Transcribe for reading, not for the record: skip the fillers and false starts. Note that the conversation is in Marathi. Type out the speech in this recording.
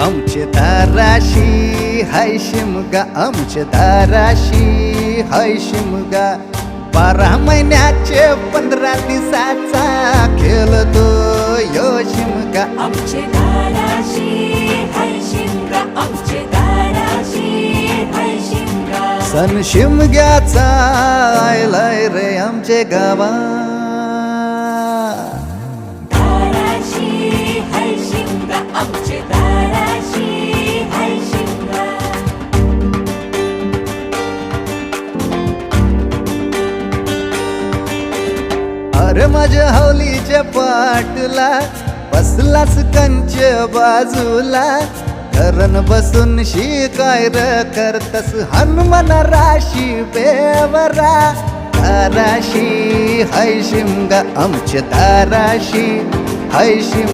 आमचे दाराशी हाय शिमगा, आमचे दाराशी हाय शिमगा. 12 महिन्याचे 15 दिवसाचा खेळतो यो शिमगा. आमचे दाराशी हाय शिमगा, आमचे दाराशी हाय शिमगा. सण शिमग्याचा आयलाय रे आमचे गावा. दाराशी हाय शिमगा, आमचे दाराशी हाय शिमगा. अरे माझ्या हौलीच्या पाटला बसलास कंच बाजूला. धरण बसून शिकाय र करतस हनुमान राशी बेवरा. दाराशी हाय शिमगा, आमच्या दाराशी हाय शिमगा.